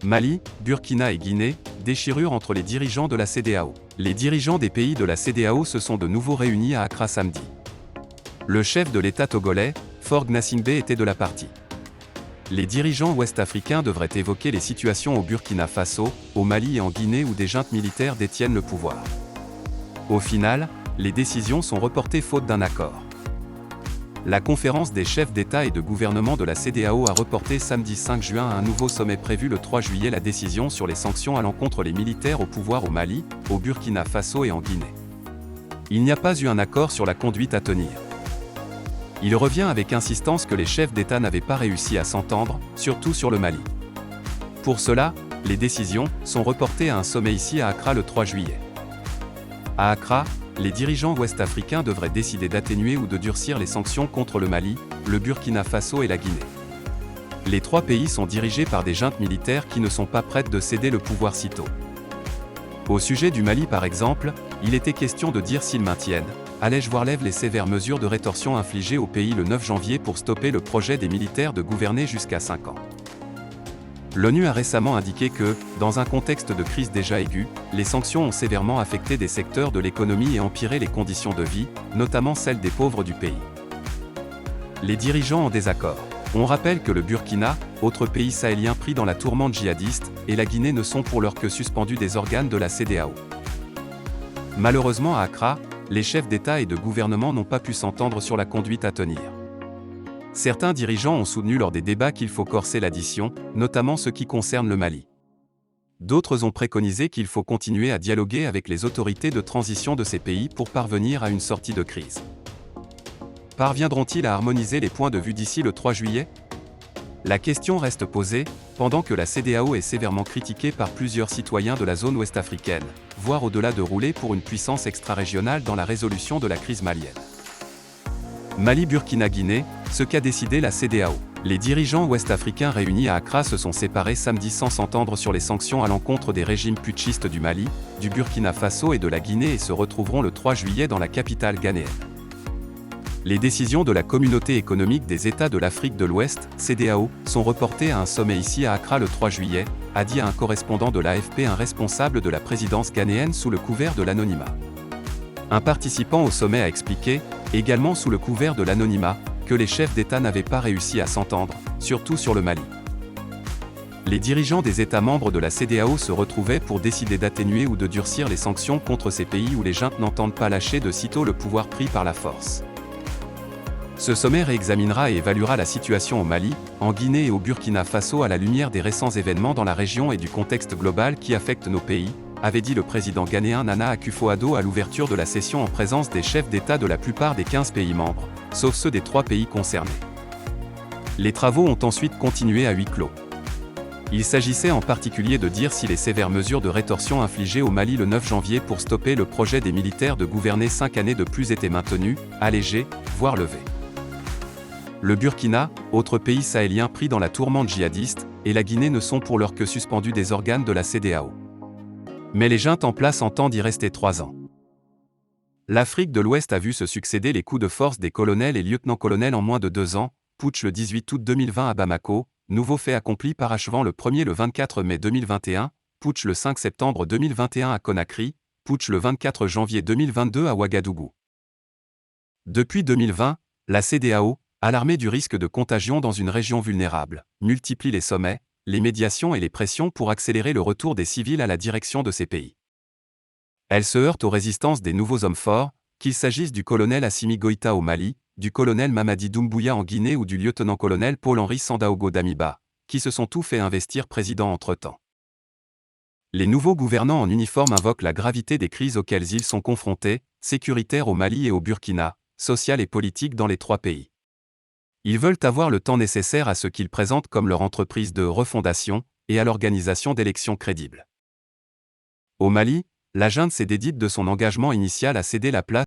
Mali, Burkina et Guinée, déchirure entre les dirigeants de la CEDEAO. Les dirigeants des pays de la CEDEAO se sont de nouveau réunis à Accra samedi. Le chef de l'État togolais, Faure Gnassingbé, était de la partie. Les dirigeants ouest-africains devraient évoquer les situations au Burkina Faso, au Mali et en Guinée où des juntes militaires détiennent le pouvoir. Au final, les décisions sont reportées faute d'un accord. La conférence des chefs d'État et de gouvernement de la CEDEAO a reporté samedi 5 juin à un nouveau sommet prévu le 3 juillet la décision sur les sanctions à l'encontre des militaires au pouvoir au Mali, au Burkina Faso et en Guinée. Il n'y a pas eu un accord sur la conduite à tenir. Il revient avec insistance que les chefs d'État n'avaient pas réussi à s'entendre, surtout sur le Mali. Pour cela, les décisions sont reportées à un sommet ici à Accra le 3 juillet. À Accra, les dirigeants ouest-africains devraient décider d'atténuer ou de durcir les sanctions contre le Mali, le Burkina Faso et la Guinée. Les trois pays sont dirigés par des juntes militaires qui ne sont pas prêtes de céder le pouvoir sitôt. Au sujet du Mali par exemple, il était question de dire s'ils maintiennent, allègent voire lèvent les sévères mesures de rétorsion infligées au pays le 9 janvier pour stopper le projet des militaires de gouverner jusqu'à 5 ans. L'ONU a récemment indiqué que, dans un contexte de crise déjà aiguë, les sanctions ont sévèrement affecté des secteurs de l'économie et empiré les conditions de vie, notamment celles des pauvres du pays. Les dirigeants en désaccord. On rappelle que le Burkina, autre pays sahélien pris dans la tourmente djihadiste, et la Guinée ne sont pour l'heure que suspendus des organes de la CEDEAO. Malheureusement à Accra, les chefs d'État et de gouvernement n'ont pas pu s'entendre sur la conduite à tenir. Certains dirigeants ont soutenu lors des débats qu'il faut corser l'addition, notamment ce qui concerne le Mali. D'autres ont préconisé qu'il faut continuer à dialoguer avec les autorités de transition de ces pays pour parvenir à une sortie de crise. Parviendront-ils à harmoniser les points de vue d'ici le 3 juillet ? La question reste posée, pendant que la CEDEAO est sévèrement critiquée par plusieurs citoyens de la zone ouest-africaine, voire au-delà de rouler pour une puissance extra-régionale dans la résolution de la crise malienne. Mali-Burkina-Guinée, ce qu'a décidé la CEDEAO. Les dirigeants ouest-africains réunis à Accra se sont séparés samedi sans s'entendre sur les sanctions à l'encontre des régimes putschistes du Mali, du Burkina Faso et de la Guinée et se retrouveront le 3 juillet dans la capitale ghanéenne. Les décisions de la Communauté économique des États de l'Afrique de l'Ouest, CEDEAO, sont reportées à un sommet ici à Accra le 3 juillet, a dit à un correspondant de l'AFP un responsable de la présidence ghanéenne sous le couvert de l'anonymat. Un participant au sommet a expliqué, également sous le couvert de l'anonymat, que les chefs d'État n'avaient pas réussi à s'entendre, surtout sur le Mali. Les dirigeants des États membres de la CEDEAO se retrouvaient pour décider d'atténuer ou de durcir les sanctions contre ces pays où les juntes n'entendent pas lâcher de sitôt le pouvoir pris par la force. Ce sommet réexaminera et évaluera la situation au Mali, en Guinée et au Burkina Faso à la lumière des récents événements dans la région et du contexte global qui affecte nos pays, avait dit le président ghanéen Nana Akufo-Addo à l'ouverture de la session en présence des chefs d'État de la plupart des 15 pays membres, sauf ceux des 3 pays concernés. Les travaux ont ensuite continué à huis clos. Il s'agissait en particulier de dire si les sévères mesures de rétorsion infligées au Mali le 9 janvier pour stopper le projet des militaires de gouverner 5 années de plus étaient maintenues, allégées, voire levées. Le Burkina, autre pays sahélien pris dans la tourmente djihadiste, et la Guinée ne sont pour l'heure que suspendus des organes de la CEDEAO. Mais les juntes en place entendent y rester 3 ans. L'Afrique de l'Ouest a vu se succéder les coups de force des colonels et lieutenants-colonels en moins de 2 ans, putsch le 18 août 2020 à Bamako, nouveau fait accompli parachevant le 1er le 24 mai 2021, putsch le 5 septembre 2021 à Conakry, putsch le 24 janvier 2022 à Ouagadougou. Depuis 2020, la CEDEAO, alarmée du risque de contagion dans une région vulnérable, multiplie les sommets, les médiations et les pressions pour accélérer le retour des civils à la direction de ces pays. Elle se heurte aux résistances des nouveaux hommes forts, qu'il s'agisse du colonel Assimi Goïta au Mali, du colonel Mamadi Doumbouya en Guinée ou du lieutenant-colonel Paul-Henri Sandaogo Damiba, qui se sont tous fait investir président entre-temps. Les nouveaux gouvernants en uniforme invoquent la gravité des crises auxquelles ils sont confrontés, sécuritaires au Mali et au Burkina, sociales et politiques dans les 3 pays. Ils veulent avoir le temps nécessaire à ce qu'ils présentent comme leur entreprise de refondation, et à l'organisation d'élections crédibles. Au Mali, la junte s'est dédite de son engagement initial à céder la place